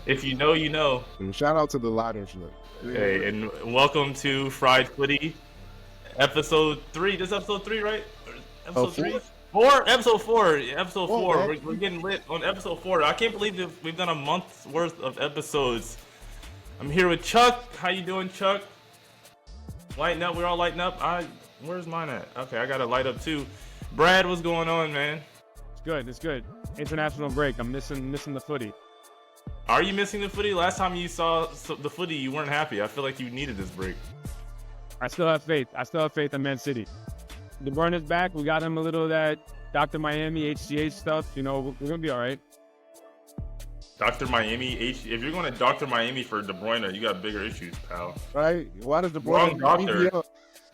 If you know, you know. And shout out to the Lighters. Hey, and welcome to Fried Footy, episode 3. This is episode 3, right? Episode 3? 4? Episode 4. Episode 4. We're getting lit on episode 4. I can't believe that we've done a month's worth of episodes. I'm here with Chuck. How you doing, Chuck? Lighten up. We're all lighting up. Where's mine at? Okay, I gotta light up too. Brad, what's going on, man? It's good. It's good. International break. I'm missing the footy. Are you missing the footy? Last time you saw the footy, you weren't happy. I feel like you needed this break. I still have faith. I still have faith in Man City. De Bruyne is back. We got him a little of that Dr. Miami HGH stuff. You know, we're gonna be all right. Dr. Miami if you're going to Dr. Miami for De Bruyne, you got bigger issues, pal. Right? Why does De Bruyne? Wrong doctor. BBL?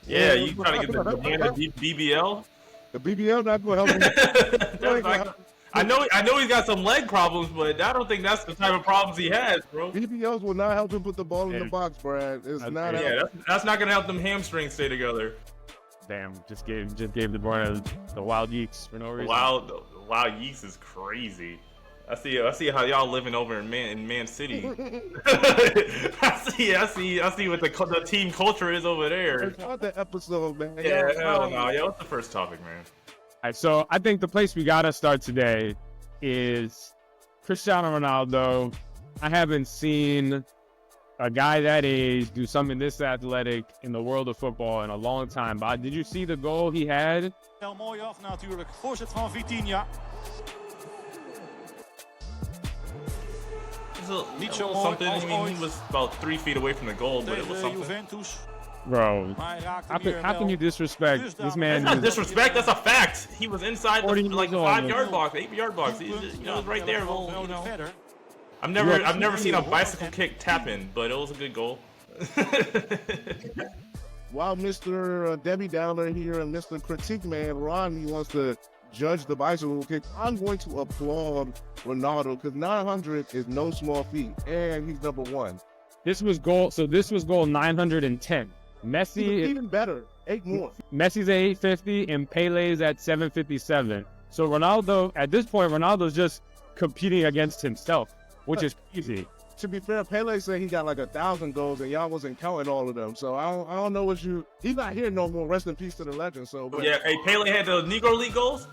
Yeah, you trying to get the De Bruyne BBL? The BBL not going to help him. I know he's got some leg problems, but I don't think that's the type of problems he has, bro. BBLs will not help him put the ball in the box, Brad. It's not. Yeah, that's not gonna help them hamstrings stay together. Damn, just gave De Bruyne the wild yeeks for no reason. The wild yeeks is crazy. I see how y'all living over in Man City. I see what the team culture is over there. It's not the episode, man. Yeah, hell no. Yeah, what's the first topic, man? All right, so I think the place we gotta start today is Cristiano Ronaldo. I haven't seen a guy that age do something this athletic in the world of football in a long time. But did you see the goal he had? Heel mooi af natuurlijk. Voorzet van Vitinha. Something. I mean, he was about 3 feet away from the goal, but it was something. Juventus. Bro, how can you disrespect this man? That's not disrespect. That's a fact. He was inside the 5-yard box, 8-yard box. He was right there. Well, you know, I've never seen a bicycle kick tap in, but it was a good goal. While Mr. Debbie Downer here and Mr. Critique Man Rodney wants to judge the bicycle kick, I'm going to applaud Ronaldo because 900 is no small feat, and he's number 1. This was goal 910. Messi even better, 8 more. Messi's at 850 and Pele's at 757. So Ronaldo, at this point, Ronaldo's just competing against himself, which is crazy. To be fair, Pele said he got like 1,000 goals and y'all wasn't counting all of them. So I don't know what you. He's not here no more. Rest in peace to the legend. So but. Yeah, hey, Pele had the Negro League goals.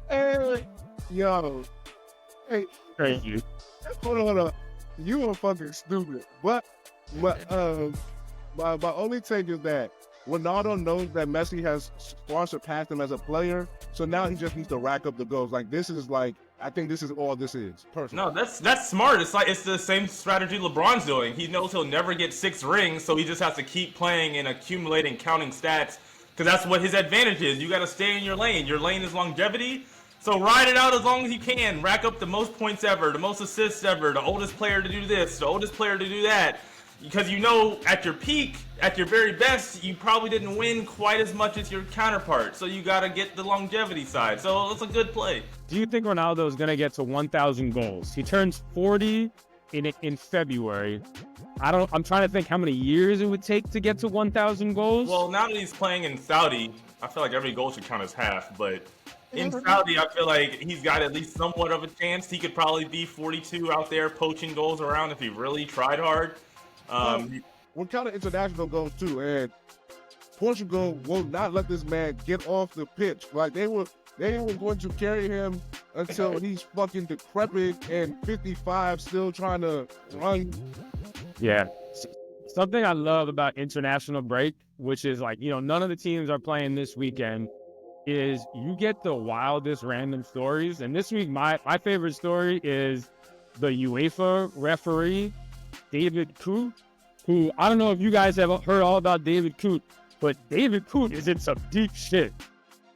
Hey, yo, hey, Crazy. hold on. You are fucking stupid. But my only take is that Ronaldo knows that Messi has far surpassed him as a player, so now he just needs to rack up the goals. Like this is like, I think this is all this is. Personally. No, that's smart. It's the same strategy LeBron's doing. He knows he'll never get 6 rings, so he just has to keep playing and accumulating, counting stats, because that's what his advantage is. You got to stay in your lane. Your lane is longevity. So ride it out as long as you can. Rack up the most points ever, the most assists ever, the oldest player to do this, the oldest player to do that. Because you know, at your peak, at your very best, you probably didn't win quite as much as your counterpart. So you got to get the longevity side. So it's a good play. Do you think Ronaldo is going to get to 1,000 goals? He turns 40 in February. I'm trying to think how many years it would take to get to 1,000 goals. Well, now that he's playing in Saudi, I feel like every goal should count as half. But in Saudi, I feel like he's got at least somewhat of a chance. He could probably be 42 out there poaching goals around if he really tried hard. We're counting international goals too, and Portugal will not let this man get off the pitch. Like they were going to carry him until he's fucking decrepit and 55, still trying to run. Yeah. Something I love about international break, which is like, you know, none of the teams are playing this weekend, is you get the wildest random stories. And this week, my favorite story is the UEFA referee, David Coote, who I don't know if you guys have heard all about David Coote, but David Coote is in some deep shit.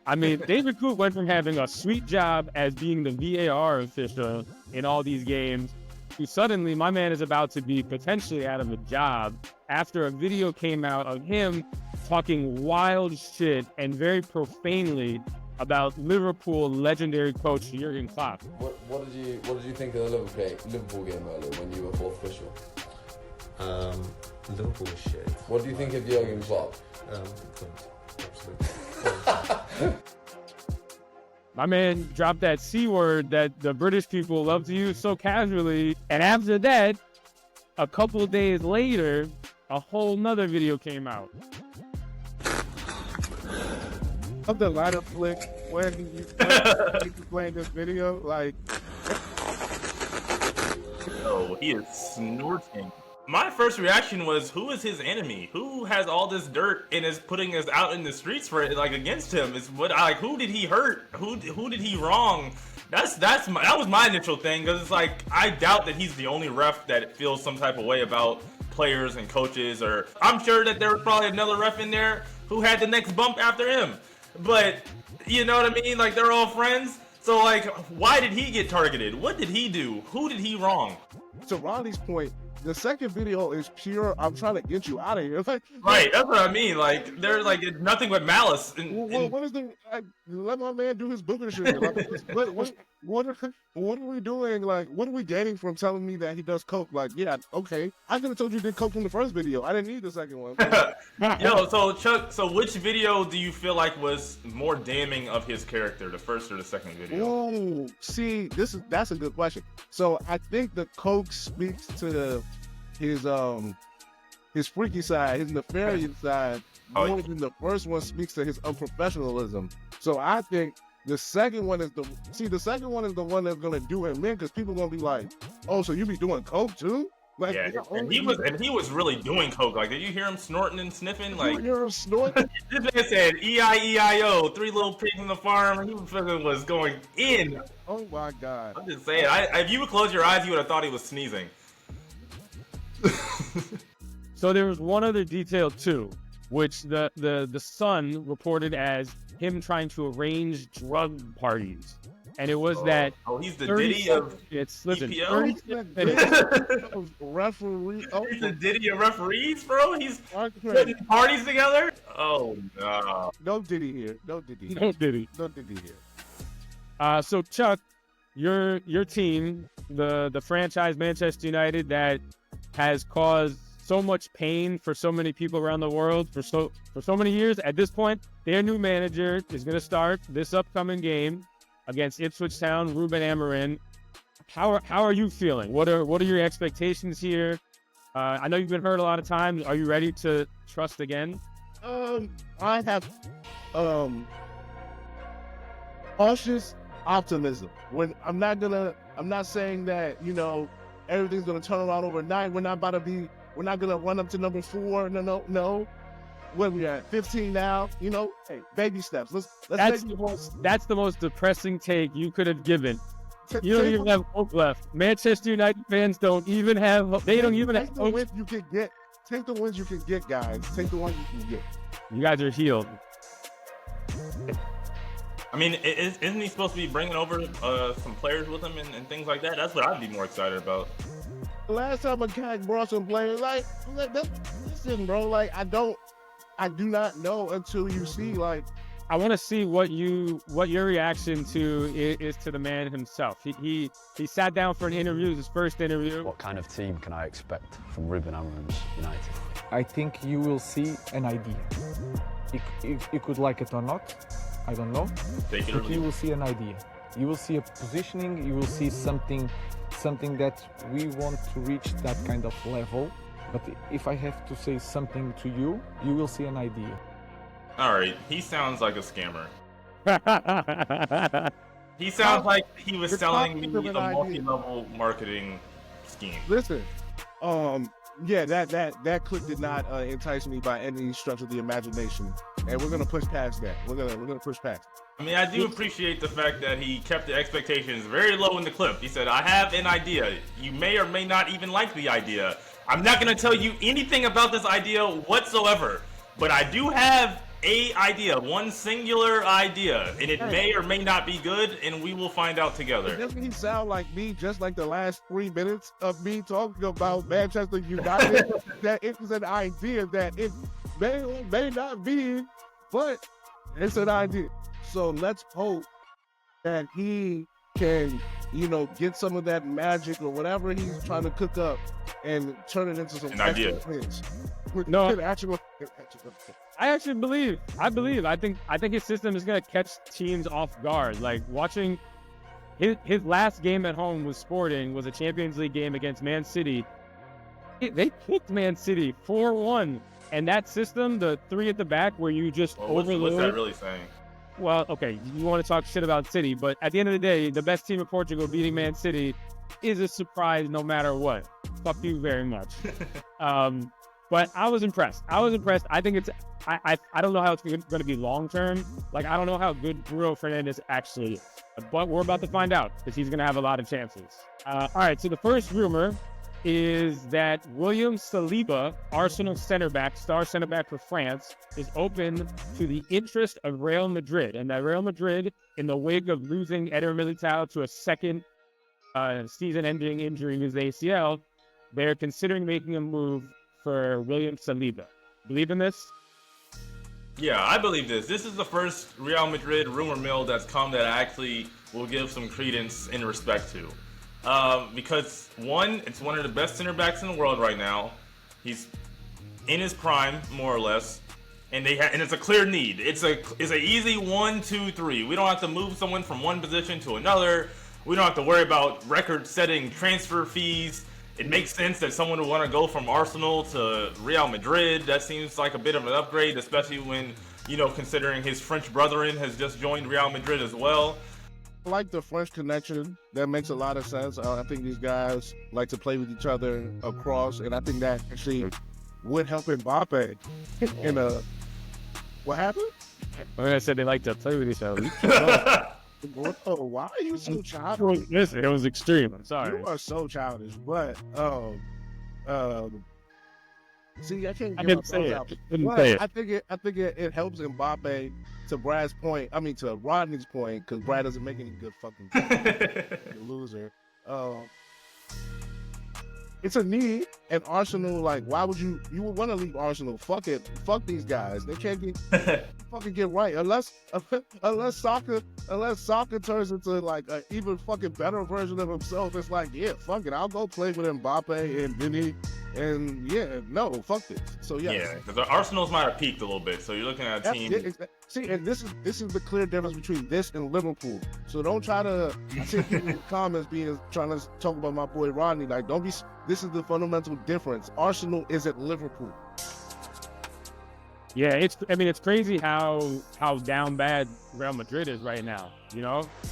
I mean, David Coote went from having a sweet job as being the VAR official in all these games to suddenly my man is about to be potentially out of a job after a video came out of him talking wild shit and very profanely about Liverpool legendary coach Jurgen Klopp. What did you think of the Liverpool game earlier when you were fourth official? Liverpool was shit. What do you think of Jurgen Klopp? Absolutely. My man dropped that C word that the British people love to use so casually. And after that, a couple of days later, a whole nother video came out. Of the lighter flick when you playing this video, like, Oh, he is snorting. My first reaction was, who is his enemy? Who has all this dirt and is putting us out in the streets for it, like against him? Is what I like? Who did he hurt? Who did he wrong? That was my initial thing, because it's like, I doubt that he's the only ref that feels some type of way about players and coaches, or I'm sure that there was probably another ref in there who had the next bump after him. But you know what I mean? Like, they're all friends. So like, why did he get targeted? What did he do? Who did he wrong? to Ronnie's point, the second video is pure, I'm trying to get you out of here. Like, Right, that's what I mean. Like, they're like, it's nothing but malice. what is the, let my man do his booker shit. Like, what are we doing? Like, what are we gaining from telling me that he does coke? Like, yeah, okay. I could have told you did coke from the first video. I didn't need the second one. Yo, so Chuck, so which video do you feel like was more damning of his character, the first or the second video? Oh, see, that's a good question. So I think the coke speaks to his freaky side, his nefarious side, more than the first one speaks to his unprofessionalism. So I think the second one is the one that's gonna do him in, because people gonna be like, oh, so you be doing coke too? Like, Yeah, and he was really doing coke. Like, did you hear him snorting and sniffing? Like, you hear him snorting? this man said E-I-E-I-O, 3 little pigs in the farm. He was going in. Oh my God. I'm just saying, if you would close your eyes, you would have thought he was sneezing. So there was one other detail too, which the Sun reported as him trying to arrange drug parties. And it was that. Oh, he's the Diddy of listen, EPO? Referee. Oh, He's the Diddy of referees, bro? He's putting parties together? Oh, no. No Diddy here. No Diddy here. No Diddy. No Diddy here. So Chuck, your team, the franchise Manchester United that has caused so much pain for so many people around the world for so many years. At this point, their new manager is going to start this upcoming game against Ipswich Town, Ruben Amorim. How are you feeling? What are your expectations here? I know you've been hurt a lot of times. Are you ready to trust again? I have cautious optimism. When I'm not saying that, everything's gonna turn around overnight. We're not gonna run up to number 4. No. Where we at? 15 now. Hey, baby steps. That's the most depressing take you could have given. You don't even have hope left. Manchester United fans don't even have hope. They don't even have hope. Take the wins you can get. Take the wins you can get, guys. Take the ones you can get. You guys are healed. I mean, isn't he supposed to be bringing over some players with him and things like that? That's what I'd be more excited about. The last time a guy brought some players, listen, bro, I do not know until you see, I want to see what your reaction is to the man himself. He sat down for an interview, his first interview. What kind of team can I expect from Ruben Amorim's United? I think you will see an idea. You could like it or not, I don't know, but you will see an idea. You will see a positioning, you will see something that we want to reach that kind of level. But if I have to say something to you, you will see an idea. All right, he sounds like a scammer. He sounds like he was selling me a multi-level marketing scheme. Listen, yeah, that clip did not entice me by any stretch of the imagination, and we're gonna push past that. We're gonna push past. I mean, I do appreciate the fact that he kept the expectations very low in the clip. He said, "I have an idea. You may or may not even like the idea. I'm not gonna tell you anything about this idea whatsoever, but I do have a idea, one singular idea, and it may or may not be good, and we will find out together." Doesn't he sound like me, just like the last 3 minutes of me talking about Manchester United? That it was an idea that it may or may not be, but it's an idea. So let's hope that he can, get some of that magic or whatever he's trying to cook up and turn it into some an idea. wins. No. Actual I believe. I think his system is gonna catch teams off guard. Like watching his last game at home with Sporting was a Champions League game against Man City. They kicked Man City 4-1, and that system, the 3 at the back, where you just overload. What's that really saying? Well, okay, you want to talk shit about City, but at the end of the day, the best team in Portugal beating Man City is a surprise no matter what. Fuck you very much. But I was impressed. I think it's. I don't know how it's going to be long term. Like, I don't know how good Bruno Fernandes actually is. But we're about to find out because he's going to have a lot of chances. All right, so the first rumor is that William Saliba, Arsenal center back, star center back for France, is open to the interest of Real Madrid. And that Real Madrid, in the wake of losing Eder Militao to a second season-ending injury with ACL, they're considering making a move for William Saliba. Believe in this? Yeah, I believe this. This is the first Real Madrid rumor mill that's come that I actually will give some credence and respect to. Because one, it's one of the best center backs in the world right now. He's in his prime, more or less, and it's a clear need. It's an easy 1, 2, 3. We don't have to move someone from one position to another. We don't have to worry about record-setting transfer fees. It makes sense that someone would want to go from Arsenal to Real Madrid. That seems like a bit of an upgrade, especially when, considering his French brethren has just joined Real Madrid as well. I like the French connection. That makes a lot of sense. I think these guys like to play with each other across, and I think that actually would help Mbappe. What happened? I said they like to play with each other. Why are you so childish? Listen, it was extreme. I'm sorry. You are so childish. But see, I can't. I didn't say it. I think it helps Mbappe. To Brad's point, to Rodney's point, because Brad doesn't make any good fucking loser. It's a need, and Arsenal, like, why would you would want to leave Arsenal? Fuck it. Fuck these guys. They can't fucking get right. Unless soccer turns into like an even fucking better version of himself. It's like, yeah, fuck it. I'll go play with Mbappe and Vinny. And yeah, no, fuck this. So yeah, because Arsenal's might have peaked a little bit. So you're looking at a team. See, and this is the clear difference between this and Liverpool. So don't try to. I see people in the comments trying to talk about my boy Rodney. Like, don't be. This is the fundamental difference. Arsenal isn't Liverpool. Yeah, it's crazy how down bad Real Madrid is right now.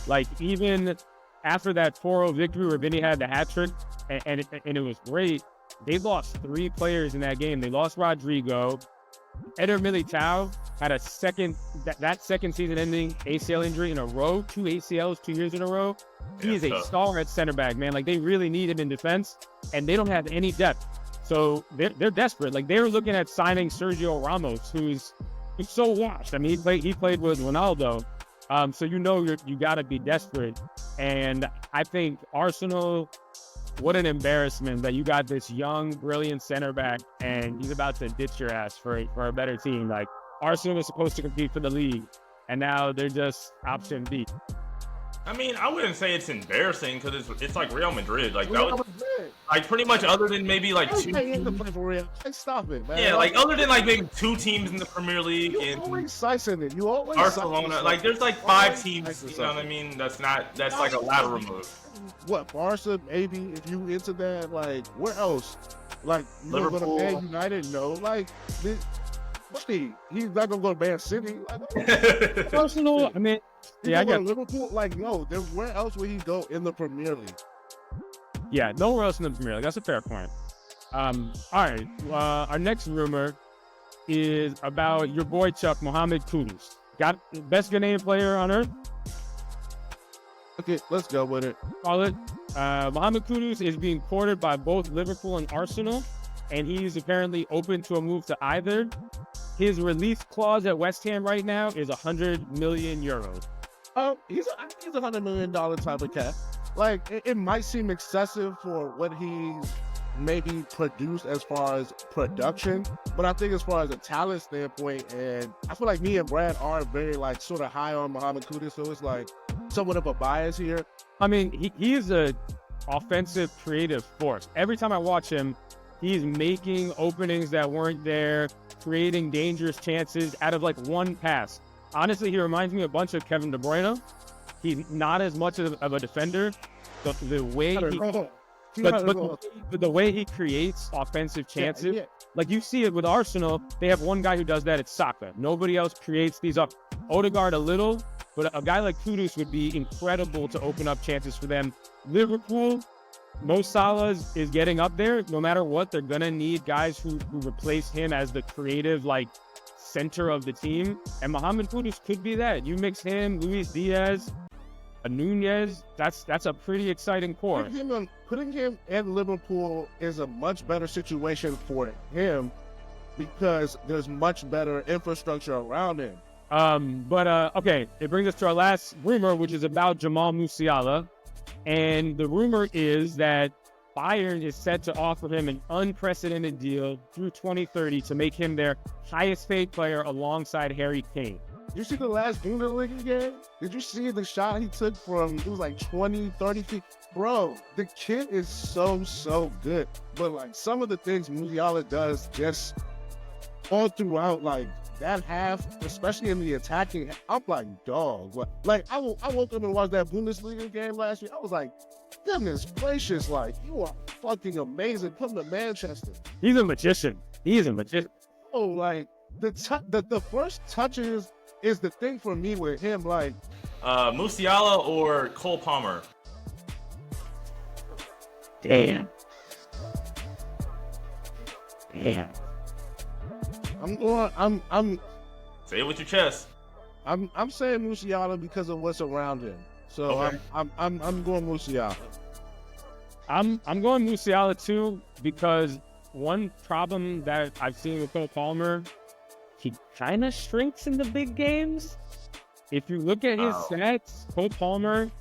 Like, even after that 4-0 victory where Vinny had the hat trick, and it was great. They lost 3 players in that game. They lost Rodrigo. Eder Militao had that second season-ending ACL injury in a row, 2 ACLs 2 years in a row. He is a star at center back, man. Like, they really need him in defense, and they don't have any depth. So they're desperate. Like, they were looking at signing Sergio Ramos, who's so washed. I mean, he played with Ronaldo. So you got to be desperate. And I think Arsenal. What an embarrassment that you got this young, brilliant center back and he's about to ditch your ass for a better team. Like, Arsenal was supposed to compete for the league, and now they're just option B. I mean, I wouldn't say it's embarrassing because it's like Real Madrid. Like, that was, like, pretty much other than maybe like 2 teams. Stop it, man. Yeah, like other than like maybe 2 teams in the Premier League you always slicing it. You always Barcelona. Like, there's like 5 teams. You know what I mean? That's like a lateral move. What, Barca, maybe, if you into that, like, where else? Like, you Liverpool. Going to Man United? No. Like, he's not going to go to Man City. Like, Arsenal, I mean, I got Liverpool. Like, no, where else would he go in the Premier League? Yeah, nowhere else in the Premier League. That's a fair point. All right, our next rumor is about your boy Chuck, Mohamed Kudus. Got best Ghanaian player on earth? Okay, let's go with it. Call it. Mohamed Kudus is being courted by both Liverpool and Arsenal, and he's apparently open to a move to either. His release clause at West Ham right now is 100 million euros. He's a $100 million type of cat. Like, it might seem excessive for what he's maybe produced as far as production, but I think as far as a talent standpoint, and I feel like me and Brad are very like sort of high on Mohamed Kudus, so it's like somewhat of a bias here. I mean, he is a offensive creative force. Every time I watch him, he's making openings that weren't there, creating dangerous chances out of like one pass. Honestly, he reminds me a bunch of Kevin De Bruyne. He's not as much of a defender. The way the way he creates offensive chances, like you see it with Arsenal, they have one guy who does that. It's Saka. Nobody else creates these up. Odegaard a little, but a guy like Kudus would be incredible to open up chances for them. Liverpool, Mo Salah is getting up there. No matter what, they're gonna need guys who replace him as the creative like center of the team. And Mohamed Kudus could be that. You mix him, Luis Diaz, Nunez, that's a pretty exciting core. Putting him in Liverpool is a much better situation for him because there's much better infrastructure around him. Okay, it brings us to our last rumor, which is about Jamal Musiala. And the rumor is that Bayern is set to offer him an unprecedented deal through 2030 to make him their highest paid player alongside Harry Kane. Did you see the last Bundesliga game? Did you see the shot he took from, it was like 20, 30 feet? Bro, the kid is so good. But like some of the things Musiala does just all throughout, like that half, especially in the attacking, I'm like, dog. Like I woke up and watched that Bundesliga game last year. I was like, goodness gracious, like you are fucking amazing. Come to Manchester. He's a magician. Oh, like the first touches is the thing for me with him, like Musiala or Cole Palmer. Damn. I'm Say it with your chest. I'm saying Musiala because of what's around him. So okay. I'm going Musiala. I'm going Musiala too because one problem that I've seen with Cole Palmer, he kind of shrinks in the big games. If you look at his stats, Cole Palmer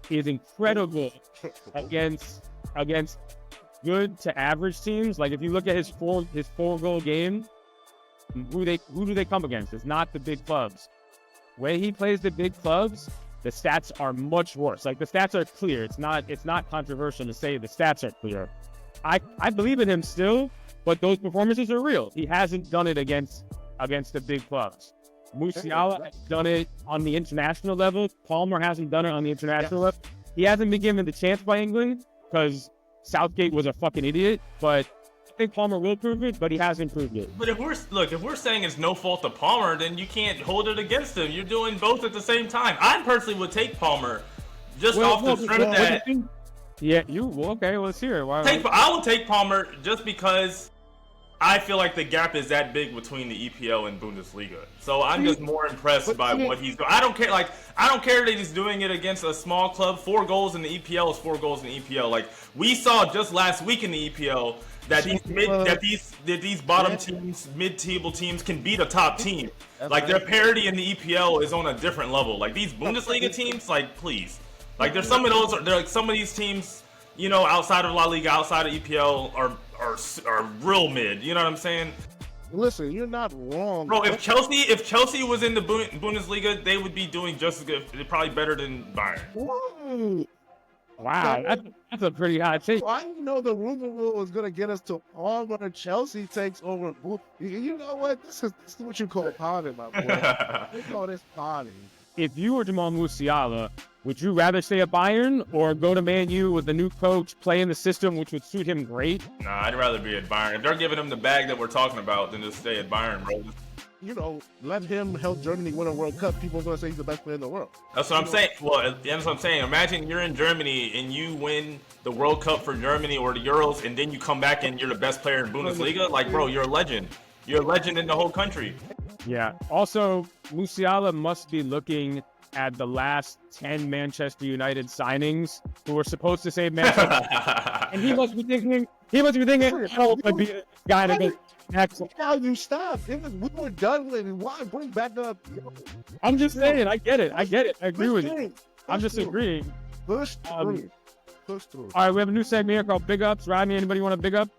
is incredible against good to average teams. Like if you look at his four goal game, who do they come against? It's not the big clubs. When he plays the big clubs, the stats are much worse. Like the stats are clear. It's not controversial to say the stats are clear. I believe in him still, but those performances are real. He hasn't done it against the big clubs. Musiala has done it on the international level. Palmer hasn't done it on the international level. He hasn't been given the chance by England because Southgate was a fucking idiot, but I think Palmer will prove it, but he hasn't proved it. But if we're saying it's no fault of Palmer, then you can't hold it against him. You're doing both at the same time. I personally would take Palmer just off the strength that. Yeah, okay. Let's hear it. I would take Palmer just because I feel like the gap is that big between the EPL and Bundesliga. So I'm just more impressed by what he's doing. I don't care that he's doing it against a small club. 4 goals in the EPL is 4 goals in the EPL. Like we saw just last week in the EPL that these bottom teams, mid-table teams can beat a top team. Like their parity in the EPL is on a different level. Like these Bundesliga teams, like please. Like there's some of these teams, you know, outside of La Liga, outside of EPL are real mid. You know what I'm saying? Listen, you're not wrong, bro. If Chelsea was in the Bundesliga, they would be doing just as good, probably better than Bayern. Whoa. Wow, that's a pretty high take. I didn't know the rumor rule was gonna get us to Palmer. Chelsea takes over. You know what? This is what you call potting, my boy. We call this potting. If you were Jamal Musiala, would you rather stay at Bayern or go to Man U with the new coach, play in the system, which would suit him great? Nah, I'd rather be at Bayern. If they're giving him the bag that we're talking about, then just stay at Bayern, bro. You know, let him help Germany win a World Cup. People are going to say he's the best player in the world. That's what I'm saying. Well, that's what I'm saying. Imagine you're in Germany and you win the World Cup for Germany or the Euros, and then you come back and you're the best player in Bundesliga. Like, bro, you're a legend. You're a legend in the whole country. Yeah. Also, Musiala must be looking at the last 10 Manchester United signings who were supposed to save Manchester. And he must be thinking, oh, I'd be a guy to go. Now you stop. We were done with it. Why bring back up? I'm just saying, I get it. I agree with you. I'm just agreeing. Push through. All right, we have a new segment here called Big Ups. Rodney, anybody want to big up?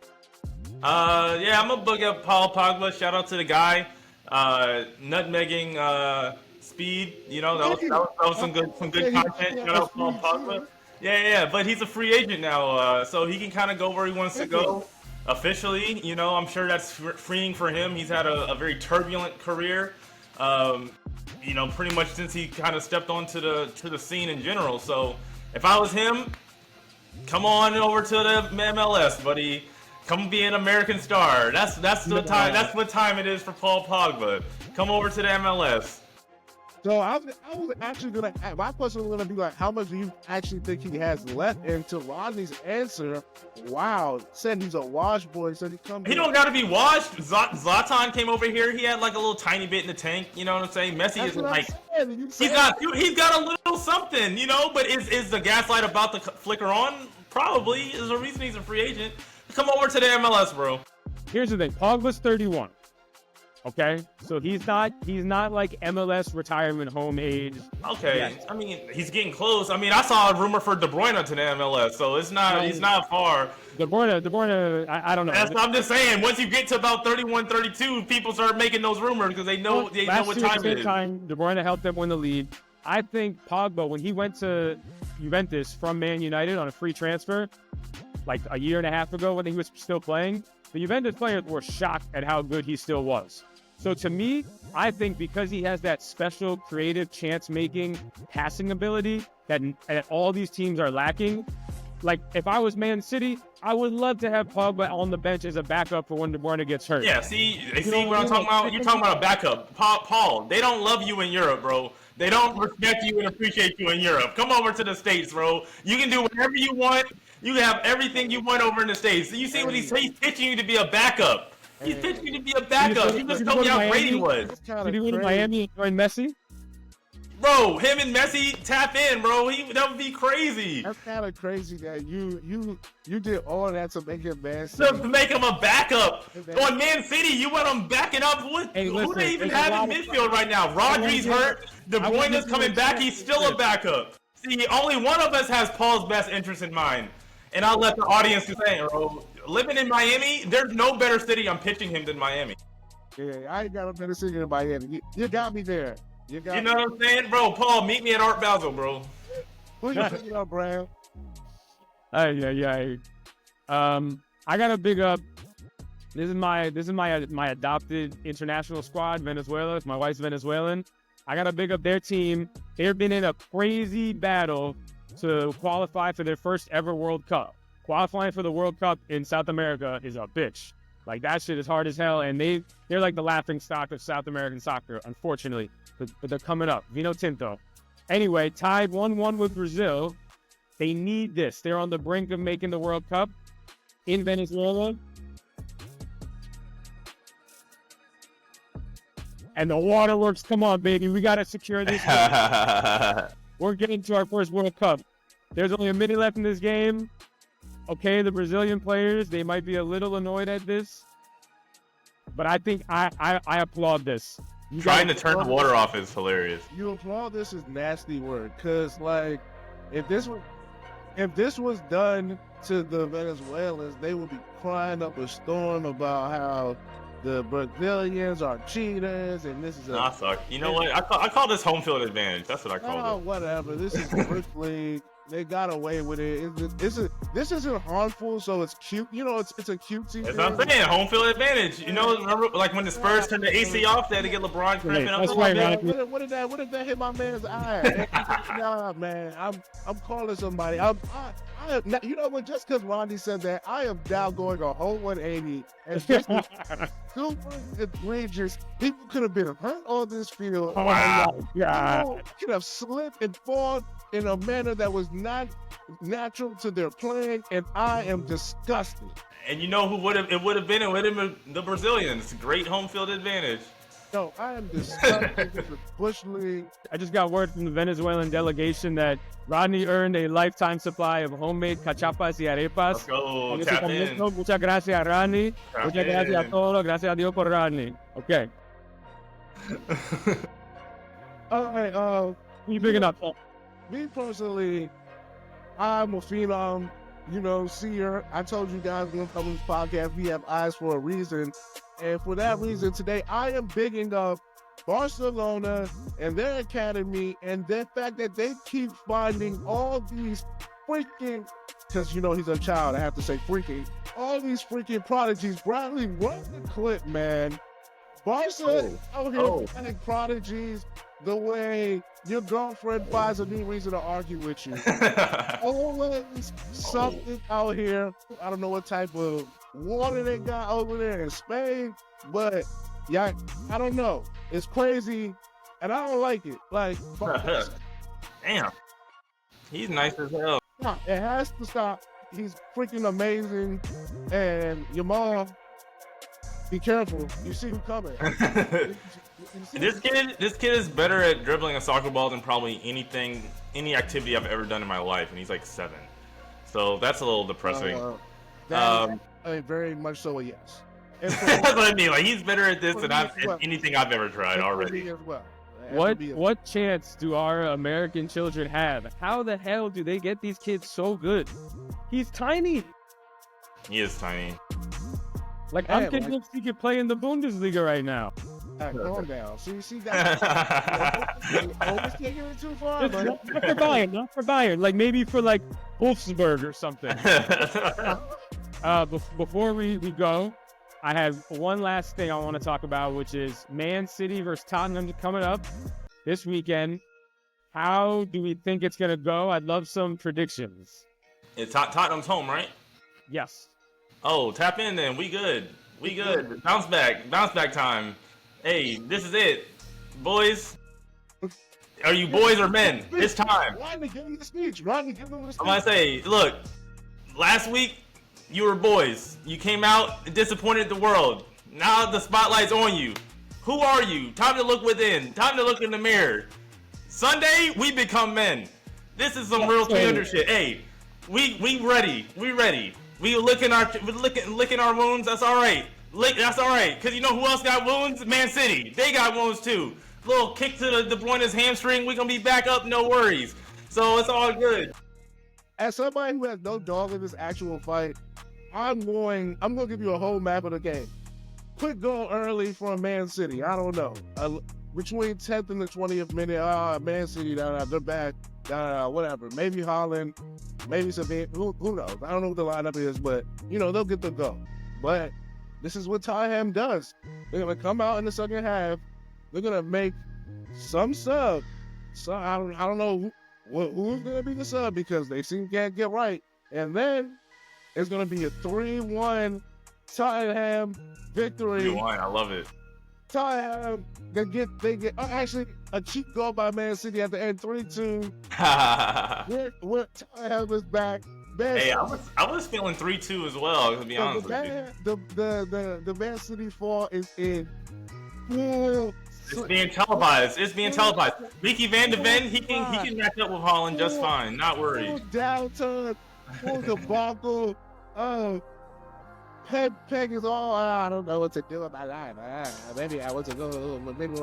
Yeah, I'm gonna big up Paul Pogba. Shout out to the guy. Nutmegging speed. You know, that was some good content. Shout out Paul Pogba. Yeah, but he's a free agent now, so he can kind of go where he wants to go. officially. You know, I'm sure that's freeing for him. He's had a very turbulent career. You know, pretty much since he kind of stepped onto the scene in general. So if I was him, come on over to the MLS, buddy. Come be an American star. That's the time. That's what time it is for Paul Pogba. Come over to the MLS. So I was actually gonna. My question was gonna be like, how much do you actually think he has left? And to Rodney's answer, wow, said he's a wash boy. Said he don't got to be washed. Zlatan came over here. He had like a little tiny bit in the tank. You know what I'm saying? Messi isn't like he's got a little something. You know, but is the gaslight about to flicker on? Probably. Is the reason he's a free agent. Come over to the MLS, bro. Here's the thing. Pogba's 31. Okay, so he's not like MLS retirement home age. Okay, yet. I mean he's getting close. I mean I saw a rumor for De Bruyne to the MLS, so it's not he's not far. De Bruyne, I don't know. I'm just saying. Once you get to about 31, 32, people start making those rumors because they know what time it is. De Bruyne helped them win the league. I think Pogba, when he went to Juventus from Man United on a free transfer, like a year and a half ago when he was still playing, the Juventus players were shocked at how good he still was. So to me, I think because he has that special creative chance-making passing ability that all these teams are lacking, like if I was Man City, I would love to have Pogba on the bench as a backup for when De Bruyne gets hurt. Yeah, see what I'm talking about? You're talking about a backup. Paul, they don't love you in Europe, bro. They don't respect you and appreciate you in Europe. Come over to the States, bro. You can do whatever you want. You have everything you want over in the States. So you see what he's pitching you to be a backup. He's pitching you to be a backup. He just told me how great he was. Did he go to Miami and join Messi? Bro, him and Messi tap in, bro. That would be crazy. That's kind of crazy that you did all that to make him Man City. Just to make him a backup. On Man City, you want him backing up. Who they even have in midfield right now? Rodney's hurt. De Bruyne's coming back. He's still a backup. See, only one of us has Paul's best interest in mind. And I'll let the audience say, bro, living in Miami, there's no better city I'm pitching him than Miami. Yeah, I ain't got a better city than Miami. You got me there. You know what I'm saying? Bro, Paul, meet me at Art Basel, bro. Who you picking up, Brown? I gotta big up. This is my adopted international squad, Venezuela. My wife's Venezuelan. I gotta big up their team. They've been in a crazy battle to qualify for their first ever World Cup. Qualifying for the World Cup in South America is a bitch. Like, that shit is hard as hell, and they're like the laughing stock of South American soccer, unfortunately. But they're coming up. Vino Tinto. Anyway, tied 1-1 with Brazil. They need this. They're on the brink of making the World Cup in Venezuela. And the waterworks, come on, baby. We got to secure this. We're getting to our first World Cup. There's only a minute left in this game. Okay, the Brazilian players, they might be a little annoyed at this. But I think I applaud this. Trying to turn the water off is hilarious. You applaud this is nasty work. Because, like, if this was done to the Venezuelans, they would be crying up a storm about how the Brazilians are cheaters, and this is Nah, suck. You know what? I call this home field advantage. That's what I call it. Whatever. This is First League. They got away with it. This isn't harmful, so it's cute. You know, it's a cutesy. That's what I'm saying. Home field advantage. You know, remember, like when the Spurs turned the AC off, they had to get LeBron cramping up. What did that hit my man's eye? Nah, man. I'm calling somebody. You know what? Just because Rodney said that, I am now going a whole 180. And just super egregious. People could have been hurt on this field. Oh my God! Could have slipped and fallen in a manner that was not natural to their playing, and I am disgusted. And you know who would have been the Brazilians. Great home field advantage. No, I am disgusted with the Bush League. I just got word from the Venezuelan delegation that Rodney earned a lifetime supply of homemade cachapas y arepas. Let's go, tap in. Muchas gracias, Rodney. Muchas gracias a todos. Gracias a Dios por Rodney. Okay. All right, who you picking up? Me personally, I'm a phenom, seer. I told you guys when I'm on this podcast, we have eyes for a reason. And for that reason, today, I am bigging up Barcelona and their academy and the fact that they keep finding all these freaking, because you know he's a child, I have to say freaking. All these freaking prodigies. Bradley, run the clip, man. Barca out here finding prodigies the way your girlfriend finds a new reason to argue with you. Always something out here. I don't know what type of water they got over there in Spain, but yeah, I don't know. It's crazy, and I don't like it. Like, damn, he's nice as hell. It has to stop. He's freaking amazing, and Jamal, be careful. You see who coming. This kid is better at dribbling a soccer ball than probably any activity I've ever done in my life, and he's like 7. So that's a little depressing. I mean, very much so, yes. That's what I mean. Like, he's better at this than anything I've ever tried already. As well. What chance do our American children have? How the hell do they get these kids so good? He's tiny. He is tiny. Like, I'm convinced he could play in the Bundesliga right now. Calm down. See that? Always taking it too far. Not for Bayern. Like, maybe for, like, Wolfsburg or something. Before we go, I have one last thing I want to talk about, which is Man City versus Tottenham coming up this weekend. How do we think it's going to go? I'd love some predictions. It's Tottenham's home, right? Yes. Oh, tap in then. We good. Bounce back time. Hey, this is it. Boys. Are you boys or men? It's time. Rodney, give him the speech. I'm gonna say, look, last week, you were boys. You came out and disappointed the world. Now the spotlight's on you. Who are you? Time to look within. Time to look in the mirror. Sunday, we become men. This is some real 300 shit. Hey, we ready. We ready. We licking our wounds. That's all right. That's all right. Cause you know who else got wounds? Man City. They got wounds too. Little kick to the De Bruyne's hamstring. We gonna be back up. No worries. So it's all good. As somebody who has no dog in this actual fight, I'm gonna give you a whole map of the game. Quick goal early from Man City. I don't know. Between 10th and the 20th minute, Man City, they're back. Whatever. Maybe Holland, maybe Savannah. Who knows? I don't know what the lineup is, but you know they'll get the go. But this is what Tottenham does. They're gonna come out in the second half. They're gonna make some sub. So I don't know who's gonna be the sub because they seem can't get right. And then it's gonna be a 3-1 Tottenham victory. 3-1. I love it. Tottenham, they get actually a cheap goal by Man City at the end, 3-2. Where Tottenham is back. Hey, I was feeling 3-2 as well, to be honest with you. The Man City fall is in full. It's being televised. Mickey Van de Ven, he can match up with Holland just fine. Not worried. Downturn, full debacle. Peg is all, I don't know what to do with my life. Maybe I want to go, maybe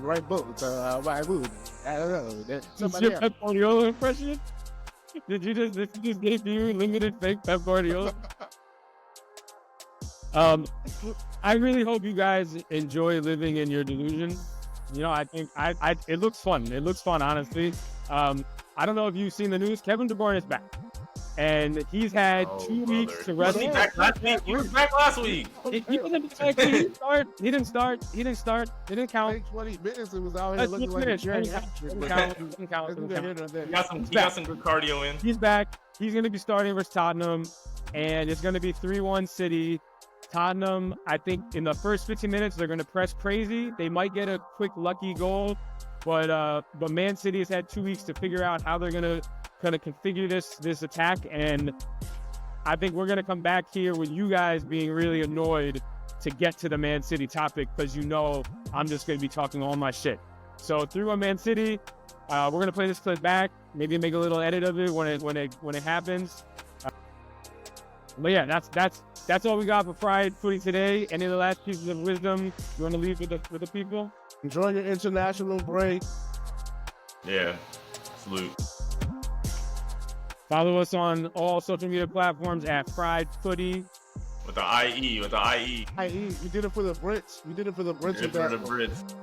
right boat, right move. I don't know. Is your Pep Guardiola impression? Did you just give you limited fake Pep Guardiola? I really hope you guys enjoy living in your delusion. You know, I think it looks fun. It looks fun, honestly. I don't know if you've seen the news. Kevin De Bruyne is back. And he's had 2 weeks to rest. He was back last week. He wasn't back. He didn't start. He didn't count. 20 minutes. It was out here looking like a Didn't count. He got some good cardio in. He's back. He's going to be starting versus Tottenham. And it's going to be 3-1 City. Tottenham, I think in the first 15 minutes, they're going to press crazy. They might get a quick lucky goal. But Man City has had 2 weeks to figure out how they're going to configure this attack, and I think we're gonna come back here with you guys being really annoyed to get to the Man City topic because you know I'm just gonna be talking all my shit. So through a Man City, we're gonna play this clip back, maybe make a little edit of it when it happens. But yeah, that's all we got for Fried Footy today. Any of the last pieces of wisdom you want to leave with the people? Enjoy your international break. Yeah, salute. Follow us on all social media platforms at Fried Footy. With the IE. IE. We did it for the Brits. For the Brits.